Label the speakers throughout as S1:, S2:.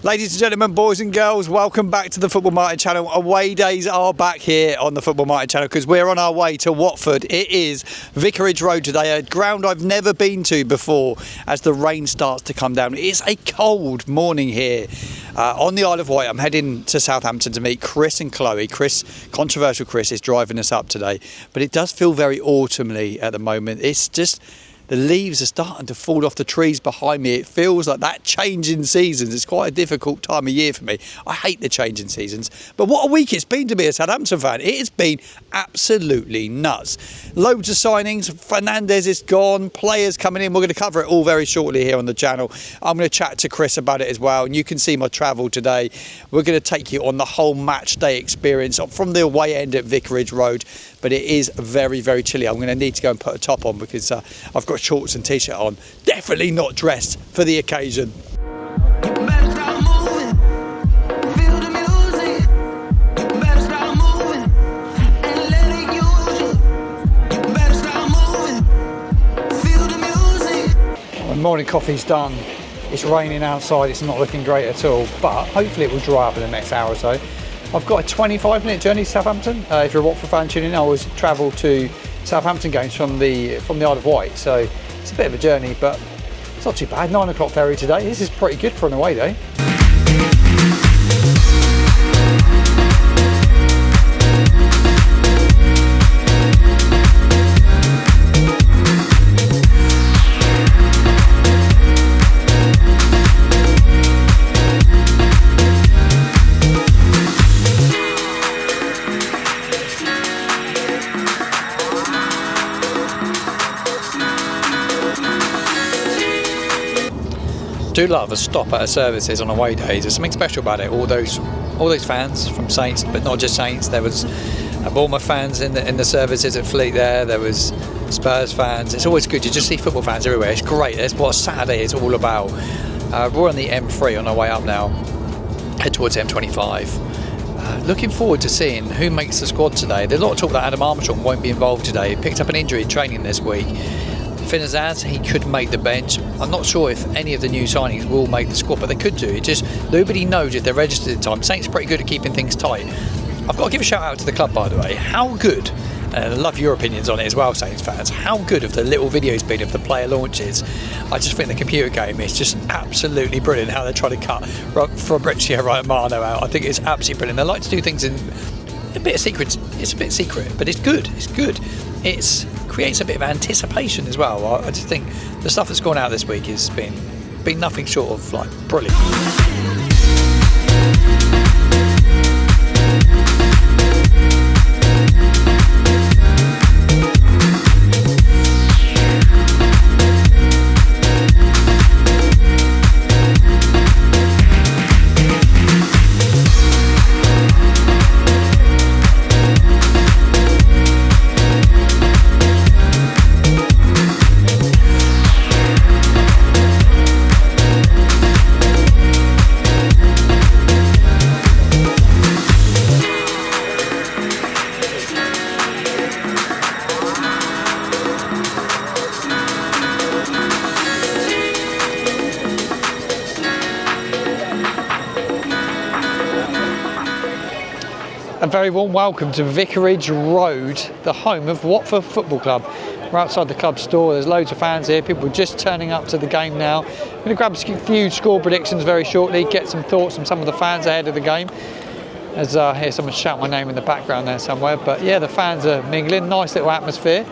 S1: Ladies and gentlemen, boys and girls, welcome back to the Football Martin channel. Away days are back here on the Football Martin channel because we're on our way to Watford. It is Vicarage Road today, a ground I've never been to before as the rain starts to come down. It's a cold morning here on the Isle of Wight. I'm heading to Southampton to meet Chris and Chloe. Controversial Chris, is driving us up today, but it does feel very autumnly at the moment. It's just... the leaves are starting to fall off the trees behind me. It feels like that change in seasons. It's quite a difficult time of year for me. I hate the change in seasons. But what a week it's been to be a Southampton fan. It has been absolutely nuts. Loads of signings. Fernandez is gone. Players coming in. We're going to cover it all very shortly here on the channel. I'm going to chat to Chris about it as well. And you can see my travel today. We're going to take you on the whole match day experience from the away end at Vicarage Road. But it is very, very chilly. I'm going to need to go and put a top on because I've got shorts and t-shirt on. Definitely not dressed for the occasion. The morning coffee's done. It's raining outside. It's not looking great at all, but hopefully it will dry up in the next hour or so. I've got a 25-minute journey to Southampton. If you're a Watford fan tuning in, I always travel to Southampton games from the Isle of Wight, so it's a bit of a journey, but it's not too bad. 9 o'clock ferry today. This is pretty good for an away day. Do love a stop at a services on away days. There's something special about it. All those fans from Saints, but not just Saints. There was Bournemouth fans in the services at Fleet. There was Spurs fans. It's always good. You just see football fans everywhere. It's great. That's what Saturday is all about. We're on the M3 on our way up now. Head towards M25. Looking forward to seeing who makes the squad today. There's a lot of talk that Adam Armstrong won't be involved today. He picked up an injury in training this week. Finazaz, he could make the bench. I'm not sure if any of the new signings will make the squad, but they could do. It just, nobody knows if they're registered in time. Saints are pretty good at keeping things tight. I've got to give a shout out to the club, by the way. How good, and I love your opinions on it as well, Saints fans, how good have the little videos been of the player launches? I just think the computer game is just absolutely brilliant, how they're trying to cut Fabrizio Romano out. I think it's absolutely brilliant. They like to do things in a bit of secret. It's a bit secret, but it's good. It's good. It creates a bit of anticipation as well. I just think the stuff that's gone out this week has been nothing short of like brilliant. A very warm welcome to Vicarage Road, the home of Watford Football Club. We're outside the club store. There's loads of fans here. People just turning up to the game now. I'm going to grab a few score predictions very shortly, get some thoughts from some of the fans ahead of the game. As I hear someone shout my name in the background there somewhere. But yeah, the fans are mingling. Nice little atmosphere.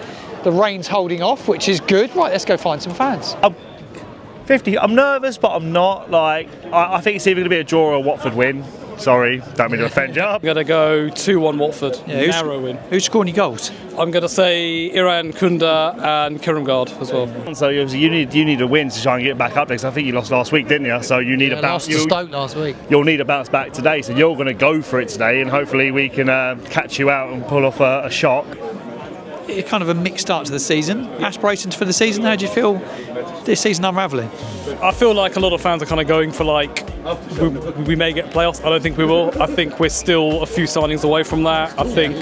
S1: The rain's holding off, which is good. Right, let's go find some fans.
S2: 50. I'm nervous, but I'm not. I think it's either going to be a draw or a Watford win. Sorry, don't mean to offend you.
S3: I'm going to go 2-1 Watford.
S1: Yeah,
S3: narrow win.
S1: Who's scoring your goals?
S3: I'm going to say Irankunda and Kwadwo as well.
S2: So you need a win to try and get back up there, because I think you lost last week, didn't you? So you need a bounce.
S4: Lost to Stoke last week.
S2: You'll need a bounce back today. So you're going to go for it today, and hopefully we can catch you out and pull off a shot.
S1: It's kind of a mixed start to the season. Aspirations for the season, how do you feel this season unravelling?
S3: I feel like a lot of fans are kind of going for we may get playoffs. I don't think we will. I think we're still a few signings away from that. I think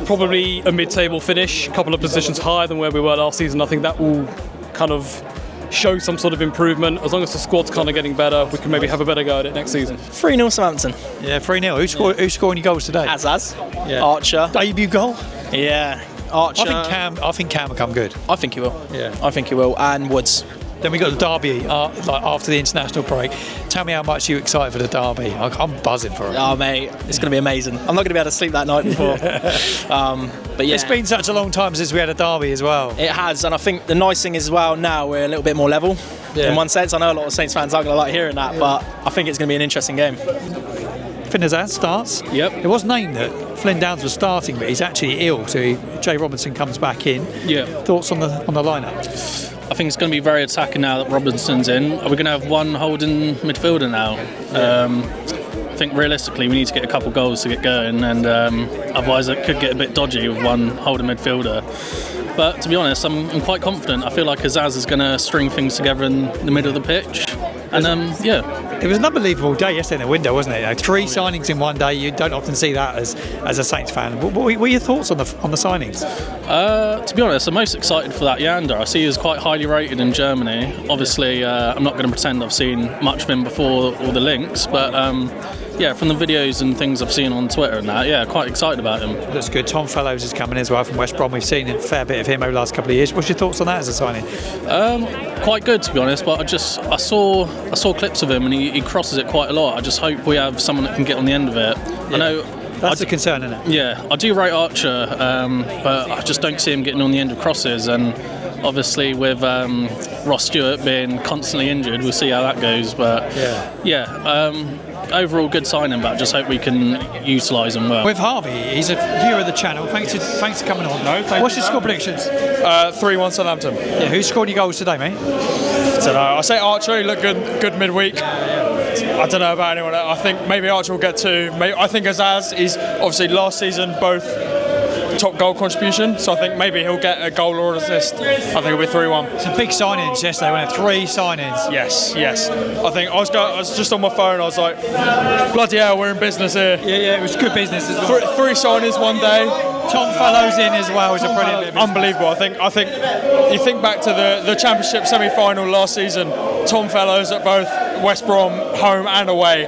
S3: probably a mid-table finish, a couple of positions higher than where we were last season. I think that will kind of show some sort of improvement. As long as the squad's kind of getting better, we can maybe have a better go at it next season.
S4: 3-0 Southampton.
S1: Yeah, 3-0. Who's scoring your goals today?
S4: Azaz.
S1: Yeah.
S4: Archer.
S1: Debut goal?
S4: Yeah. Archer.
S1: I think Cam will come good.
S4: I think he will.
S1: Yeah.
S4: I think he will. And Woods.
S1: Then we got the derby like after the international break. Tell me how much you're excited for the derby. I'm buzzing for it.
S4: Oh mate, it's going to be amazing. I'm not going to be able to sleep that night before. But yeah,
S1: it's been such a long time since we had a derby as well.
S4: It has, and I think the nice thing is as well now we're a little bit more level.
S1: Yeah.
S4: In one sense, I know a lot of Saints fans aren't going to like hearing that, but I think it's going to be an interesting game.
S1: Finnazaz starts.
S3: Yep.
S1: It was named that Flynn Downs was starting, but he's actually ill, so Jay Robinson comes back in.
S3: Yeah.
S1: Thoughts on the lineup?
S5: I think it's going to be very attacking now that Robinson's in. Are we going to have one holding midfielder now? I think realistically we need to get a couple goals to get going, and otherwise it could get a bit dodgy with one holding midfielder. But to be honest, I'm quite confident. I feel like Azaz is going to string things together in the middle of the pitch. And
S1: it was an unbelievable day yesterday in the window, wasn't it? 3 signings in one day. You don't often see that as a Saints fan. What were your thoughts on the signings?
S5: To be honest, I'm most excited for that Yander. I see he was quite highly rated in Germany. Obviously, I'm not going to pretend I've seen much of him before all the links, but yeah, from the videos and things I've seen on Twitter and that, yeah, quite excited about him.
S1: That's good. Tom Fellows is coming as well from West Brom. We've seen a fair bit of him over the last couple of years. What's your thoughts on that as a signing?
S5: Quite good, to be honest, but I saw clips of him and he crosses it quite a lot. I just hope we have someone that can get on the end of it.
S1: Yeah.
S5: I know
S1: that's the concern, isn't it?
S5: Yeah, I do rate Archer, but I just don't see him getting on the end of crosses, and obviously with Ross Stewart being constantly injured, we'll see how that goes. But overall good signing, but I just hope we can utilise him well.
S1: With Harvey, he's a viewer of the channel. Thanks for coming on. What's your score predictions?
S6: 3-1 Southampton.
S1: Yeah, who scored your goals today, mate?
S6: I don't know. I say Archer. He looked good midweek. I don't know about anyone else. I think maybe Archer will get 2. I think Azaz is obviously last season both top goal contribution, so I think maybe he'll get a goal or an assist. I think it'll be 3-1.
S1: Some big signings yesterday. We had 3 signings.
S6: Yes. I think I was just on my phone. I was like, bloody hell, we're in business here.
S1: Yeah, it was good business as well.
S6: 3 signings one day.
S1: Tom Fellows in as well is a brilliant.
S6: Unbelievable. I think you think back to the Championship semi-final last season. Tom Fellows at both West Brom home and away.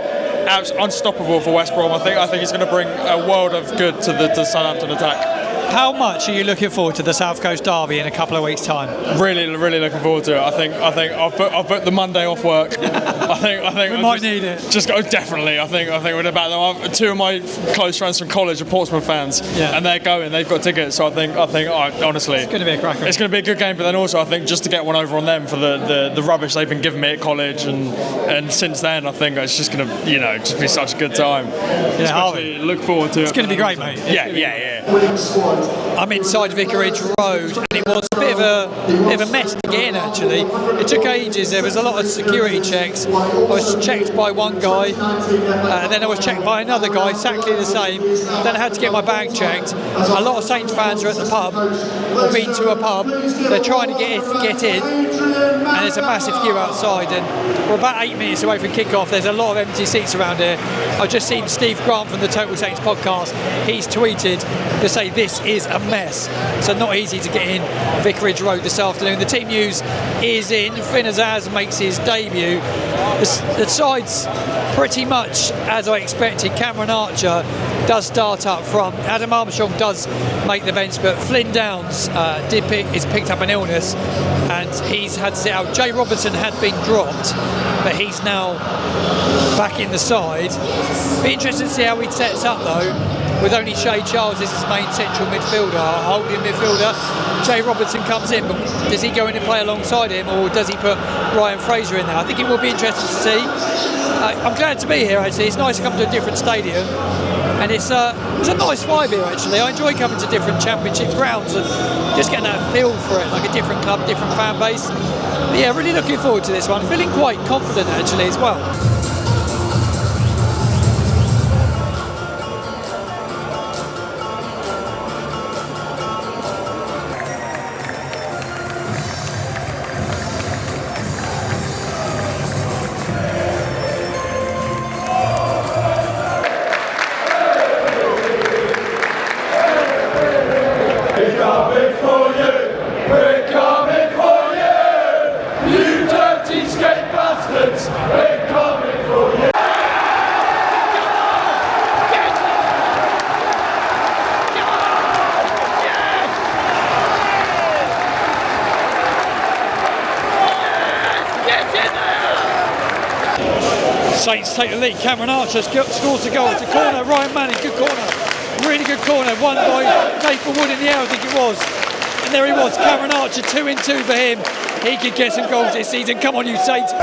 S6: Unstoppable for West Brom. I think he's going to bring a world of good to the Southampton attack.
S1: How much are you looking forward to the South Coast Derby in a couple of weeks' time?
S6: Really looking forward to it. I think I've put the Monday off work. I think
S1: we might need it.
S6: Just go definitely. I think we're about them. 2 of my close friends from college are Portsmouth fans, and they're going. They've got tickets. So I think honestly,
S1: it's going to be a cracker.
S6: It's going to be a good game. But then also I think just to get one over on them for the rubbish they've been giving me at college, and since then I think it's just going to just be such a good time.
S1: Yeah,
S6: Harvey, look forward to it.
S1: It's going to be great, mate.
S6: Yeah.
S1: I'm inside Vicarage Road, and it was a bit of a mess to get in. Actually, it took ages. There was a lot of security checks. I was checked by one guy, and then I was checked by another guy, exactly the same. Then I had to get my bag checked. A lot of Saints fans are at the pub, or been to a pub. They're trying to get in, and there's a massive queue outside. And we're about 8 minutes away from kick-off. There's a lot of empty seats around here. I've just seen Steve Grant from the Total Saints podcast. He's tweeted to say this is a mess. So not easy to get in Vicarage Road this afternoon. The team news is in. Finnazaz makes his debut. The side's pretty much as I expected. Cameron Archer does start up front. Adam Armstrong does make the bench, but Flynn Downs is picked up an illness and he's had to sit out. Jay Robinson had been dropped, but he's now back in the side. Be interesting to see how he sets up though. With only Shay Charles as his main central midfielder, holding midfielder. Jay Robinson comes in, but does he go in and play alongside him, or does he put Ryan Fraser in there? I think it will be interesting to see. I'm glad to be here actually. It's nice to come to a different stadium, and it's a nice vibe here actually. I enjoy coming to different championship grounds and just getting that feel for it, like a different club, different fan base. But yeah, really looking forward to this one. Feeling quite confident actually as well.
S7: We're coming for you!
S1: Saints take the lead. Cameron Archer scores a goal. It's a corner. Ryan Manning, good corner. Really good corner. Won by Nathan Wood in the air, I think it was. And there he was. Cameron Archer, 2 in 2 for him. He could get some goals this season. Come on, you Saints.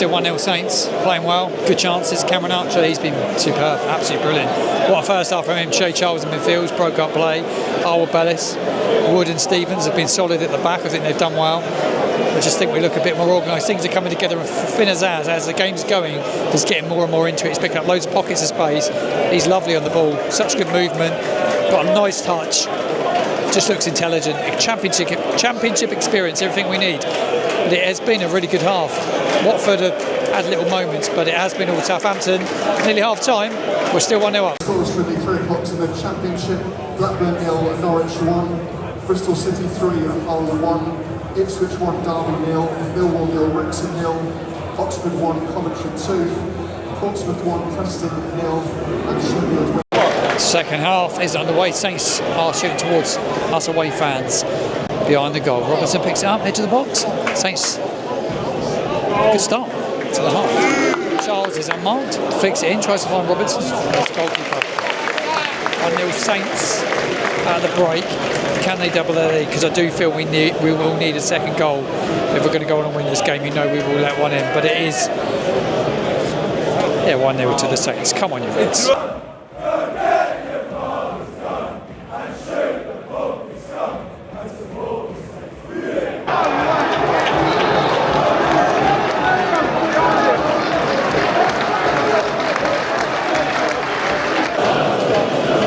S1: Still 1-0 Saints, playing well, good chances. Cameron Archer, he's been superb, absolutely brilliant. What a first half from him. Shay Charles in midfield, broke up play. Arwood Bellis, Wood and Stevens have been solid at the back. I think they've done well. I just think we look a bit more organised. Things are coming together. And Finn Azaz, as the game's going, he's getting more and more into it. He's picking up loads of pockets of space. He's lovely on the ball, such good movement, got a nice touch. Just looks intelligent. Championship experience, everything we need. But it has been a really good half. Watford have had little moments, but it has been all Southampton. Nearly half time, we're still 1-0 up.
S7: Scores for the 3 o'clock to the Championship. Blackburn 0, Norwich 1, Bristol City 3, Hull 1, Ipswich 1, Derby 0, Millwall 0, Wrexham 0, Oxford 1, Coventry 2, Portsmouth 1, Preston 0, and Sheffield 1.
S1: Second half is underway. Saints are shooting towards us away fans behind the goal. Robertson picks it up, edge of the box. Saints, good start to the half. Charles is unmarked, flicks it in, tries to find Robertson. Goalkeeper. 1-0 Saints at the break. Can they double their lead? Because I do feel we will need a second goal if we're going to go on and win this game. You know we will let one in, but it is 1-0 to the Saints. Come on, you Reds.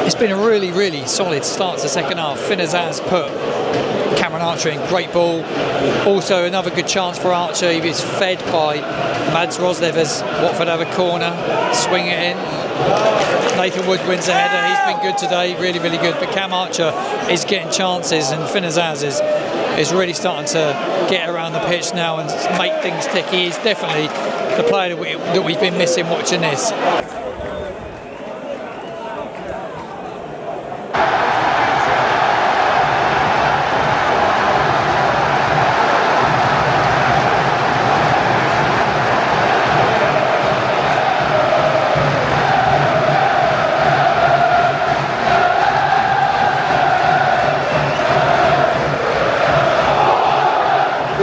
S1: It's been a really, really solid start to the second half. Finn Azaz put Cameron Archer in, great ball. Also another good chance for Archer. He was fed by Mads Roslev as Watford have a corner, swing it in. Nathan Wood wins the header. He's been good today, really, really good. But Cam Archer is getting chances, and Finn Azaz is really starting to get around the pitch now and make things tick. He is definitely the player that we've been missing watching this.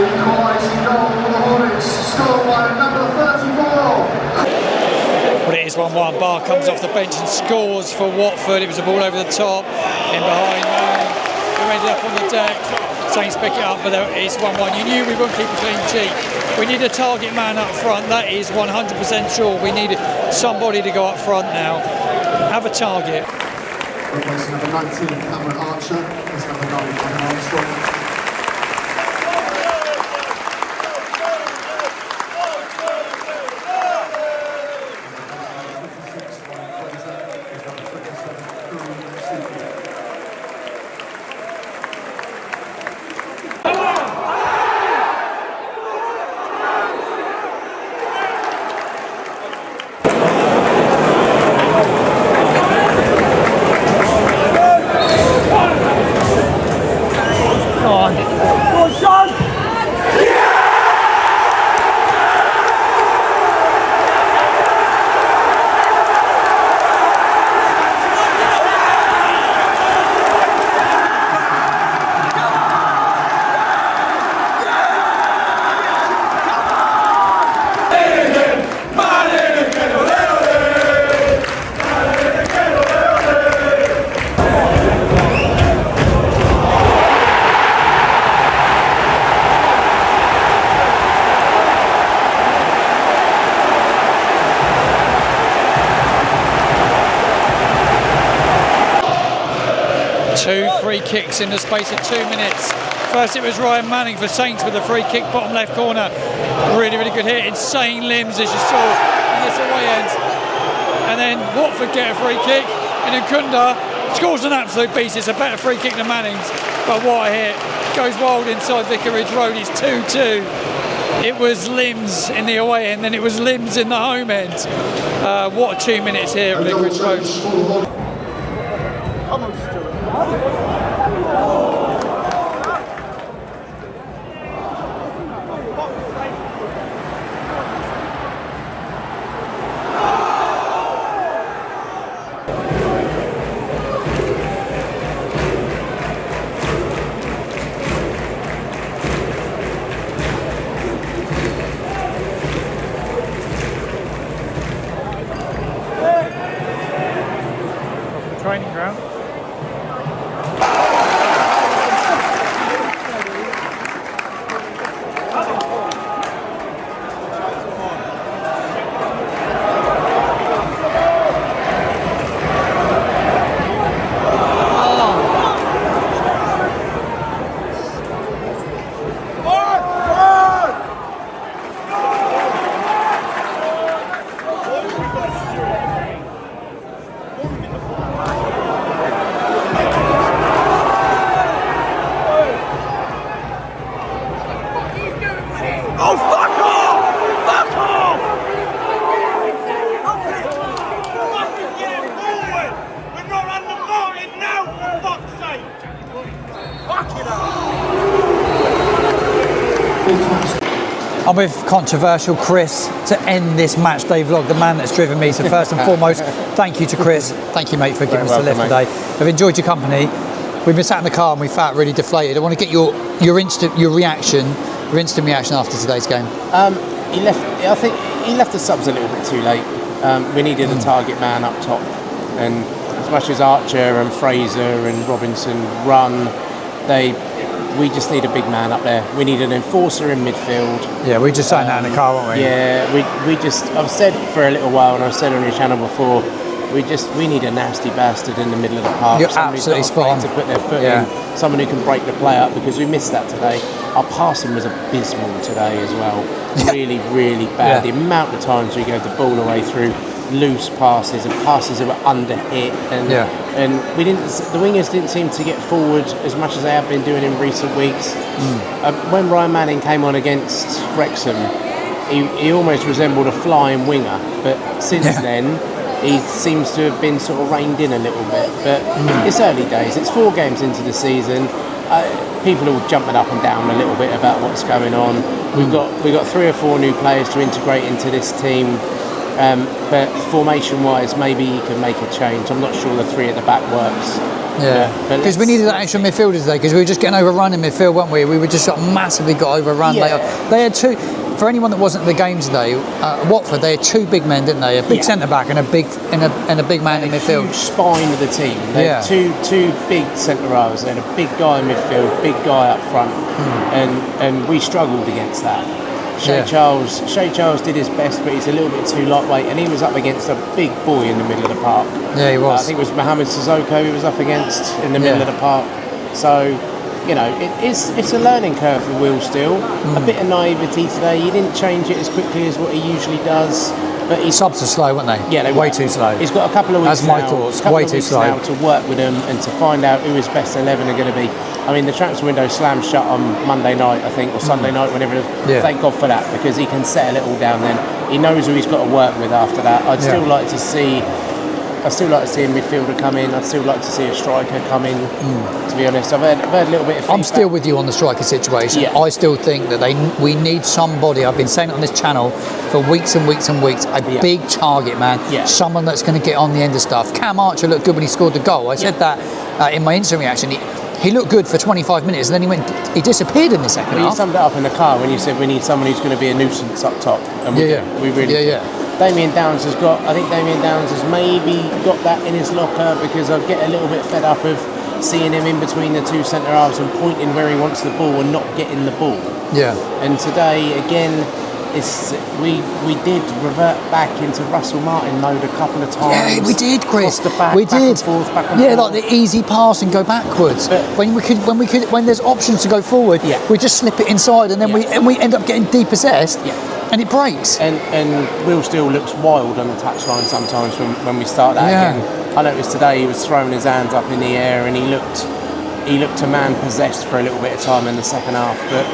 S7: Equalising goal for the Hornets, scored by number 34.
S1: But it is 1-1. Baah comes off the bench and scores for Watford. It was a ball over the top, in behind. We ended up on the deck. Saints pick it up, but it's 1-1. You knew we wouldn't keep a clean sheet. We need a target man up front. That is 100% sure. We need somebody to go up front now. Have a target.
S7: Replacing number 19, Cameron Archer, is number 9, Cameron Armstrong.
S1: 2 free kicks in the space of 2 minutes. First it was Ryan Manning for Saints with a free kick, bottom left corner. Really, really good hit, insane limbs as you saw in this away end. And then Watford get a free kick, and Irankunda scores an absolute beast. It's a better free kick than Manning's, but what a hit. Goes wild inside Vicarage Road, it's 2-2. It was limbs in the away end, then it was limbs in the home end. What a 2 minutes here at Vicarage Road.
S2: Training ground.
S1: I'm with controversial Chris to end this match day vlog, the man that's driven me. So first and foremost, thank you to Chris. Thank you, mate, for giving us a lift today. I've enjoyed your company. We've been sat in the car and we felt really deflated. I want to get your instant reaction after today's game.
S8: I think he left the subs a little bit too late. We needed a target man up top, and as much as Archer and Fraser and Robinson run, we just need a big man up there. We need an enforcer in midfield.
S1: Yeah, we just saying that in the car, weren't we?
S8: Yeah, we just, I've said for a little while, and I've said on your channel before, we need a nasty bastard in the middle of the park.
S1: You're
S8: someone
S1: absolutely
S8: who's not
S1: spot on.
S8: afraid to put their foot in, someone who can break the play up, because we missed that today. Our passing was abysmal today as well. Really, really bad. The amount of times we gave the ball away through loose passes and passes that were under hit, and the wingers didn't seem to get forward as much as they have been doing in recent weeks. When Ryan Manning came on against Wrexham, he almost resembled a flying winger, but since then he seems to have been sort of reined in a little bit. But it's early days, it's 4 games into the season. People are all jumping up and down a little bit about what's going on. We've got 3 or 4 new players to integrate into this team. But formation-wise, maybe he can make a change. I'm not sure the 3 at the back works.
S1: Yeah, because we needed that extra midfielder today, because we were just getting overrun in midfield, weren't we? We were just massively got overrun. They had 2. For anyone that wasn't at the game today, Watford, they had 2 big men, didn't they? A big centre back and a big man in midfield.
S8: Huge spine of the team. They had two big centre halves. They had a big guy in midfield, big guy up front, and we struggled against that. Shay Charles did his best, but he's a little bit too lightweight, and he was up against a big boy in the middle of the park.
S1: Yeah, he was.
S8: I think it was Mohamed Sissoko he was up against in the middle of the park. So, you know, it's a learning curve for Will still. A bit of naivety today. He didn't change it as quickly as what he usually does. But his
S1: subs are slow, weren't they?
S8: Yeah, they
S1: way
S8: were.
S1: too slow.
S8: He's got a couple of weeks.
S1: That's my thoughts. Way too slow
S8: now to work with them and to find out who his best 11 are going to be. I mean, the transfer window slammed shut on Monday night, I think, or Sunday night, whenever it was. Thank God for that, because he can settle it all down then. He knows who he's got to work with after that. I'd still like to see a midfielder come in. I'd still like to see a striker come in, to be honest. I've heard a little bit of feedback.
S1: I'm still with you on the striker situation. I still think that we need somebody, I've been saying it on this channel for weeks and weeks and weeks, a big target man, someone that's going to get on the end of stuff. Cam Archer looked good when he scored the goal. I said that in my instant reaction. He looked good for 25 minutes, and then he disappeared in the second half.
S8: You summed it up in the car when you said we need someone who's going to be a nuisance up top. And we really do. Damien Downs has maybe got that in his locker, because I get a little bit fed up of seeing him in between the 2 centre halves and pointing where he wants the ball and not getting the ball. And today, again, we did revert back into Russell Martin mode a couple of times.
S9: Yeah, we did, Chris.
S8: Off the back,
S9: we
S8: back
S9: did.
S8: And forth, back and
S9: yeah,
S8: forth.
S9: like the easy pass and go backwards.
S8: But
S9: when there's options to go forward,
S8: Yeah.
S9: we just slip it inside, and then we end up getting depossessed, and it breaks.
S8: And Will still looks wild on the touchline sometimes when we start that again. I noticed today he was throwing his hands up in the air and he looked a man possessed for a little bit of time in the second half. But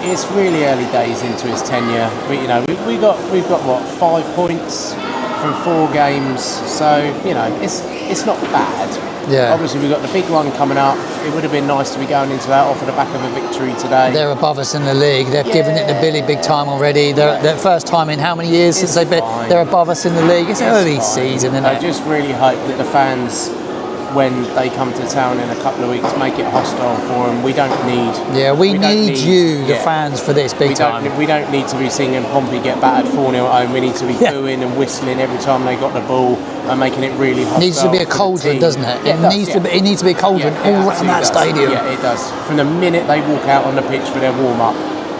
S8: it's really early days into his tenure. We've got what, 5 points from 4 games, so it's not bad.
S9: Yeah.
S8: Obviously we've got the big one coming up. It would have been nice to be going into that off of the back of a victory today.
S9: They're above us in the league. They've given it the Billy big time already. They're first time in how many years since they've been? They're above us in the league. It's early season, isn't
S8: I
S9: it?
S8: just really hope that the fans, when they come to town in a couple of weeks, make it hostile for them. We don't need.
S9: Yeah, we need you, the fans, for this big time.
S8: We don't need to be singing Pompey get battered 4-0 at home. We need to be booing and whistling every time they got the ball and making it really hostile.
S9: It needs to be a cauldron, doesn't it?
S8: Yeah,
S9: It needs to be a cauldron all around that stadium.
S8: Yeah, it does. From the minute they walk out on the pitch for their warm-up,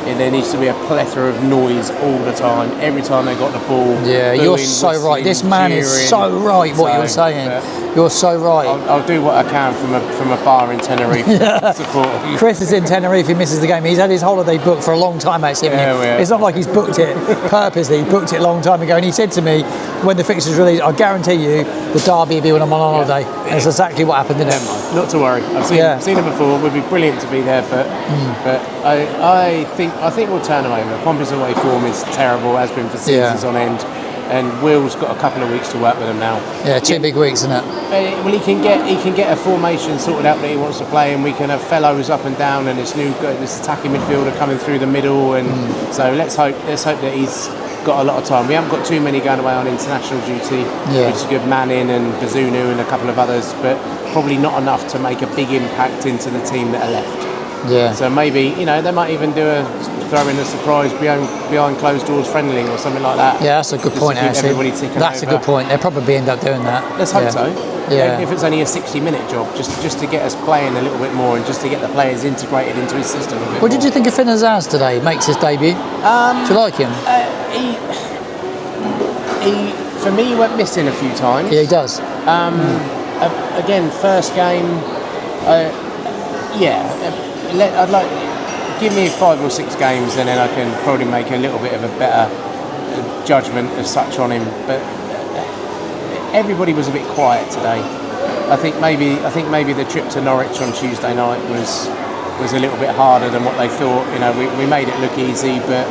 S8: there needs to be a plethora of noise all the time. Every time they got the ball.
S9: Yeah,
S8: booing,
S9: you're so right.
S8: whistling,
S9: This man is
S8: cheering.
S9: so right. What you're saying, you're so right.
S8: I'll do what I can from a bar in Tenerife to support him.
S9: Chris is in Tenerife. He misses the game. He's had his holiday booked for a long time, actually. It's not like he's booked it purposely. He booked it a long time ago. And he said to me, when the fixtures released, I guarantee you, the derby will be when I'm on holiday. And that's exactly what happened, didn't it?
S8: Not to worry. I've seen him before. It would be brilliant to be there, but I think we'll turn them over. Pompey's away form is terrible, has been for seasons on end, and Will's got a couple of weeks to work with them now.
S9: Yeah, 2 big weeks, isn't it?
S8: Well, he can get a formation sorted out that he wants to play, and we can have fellows up and down, and this attacking midfielder coming through the middle, and so let's hope that he's got a lot of time. We haven't got too many going away on international duty, which is good. Manning and Bazunu and a couple of others, but probably not enough to make a big impact into the team that are left.
S9: Yeah.
S8: So maybe they might even throw in a surprise behind closed doors friendly or something like that.
S9: Yeah, that's a good point. Actually, that's a good point. They'll probably end up doing that.
S8: Let's hope so.
S9: Yeah.
S8: If it's only a 60-minute job, just to get us playing a little bit more and just to get the players integrated into his system a bit more.
S9: What did you think of Finn Azaz today? Makes his debut. Do you like him?
S8: He for me went missing a few times.
S9: Yeah, he does.
S8: Again, first game. I'd like give me 5 or 6 games, and then I can probably make a little bit of a better judgment as such on him. But everybody was a bit quiet today. I think maybe the trip to Norwich on Tuesday night was a little bit harder than what they thought. We made it look easy, but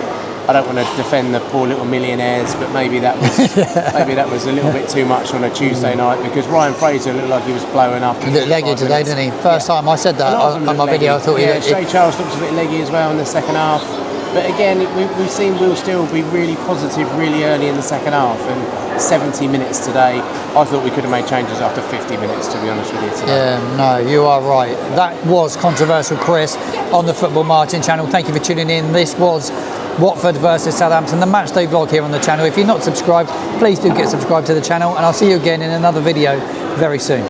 S8: I don't want to defend the poor little millionaires, but maybe that was a little bit too much on a Tuesday night, because Ryan Fraser looked like he was blowing up.
S9: He looked leggy today, didn't he? First time I said that on my video, I thought he looked.
S8: Shay Charles looks a bit leggy as well in the second half. But again, we've seen Will still be really positive really early in the second half, and 70 minutes today, I thought we could have made changes after 50 minutes, to be honest with you today.
S9: Yeah, no, you are right. That was Controversial Chris on the Football Martin channel. Thank you for tuning in. This was Watford versus Southampton, the matchday vlog here on the channel. If you're not subscribed, please do get subscribed to the channel, and I'll see you again in another video very soon.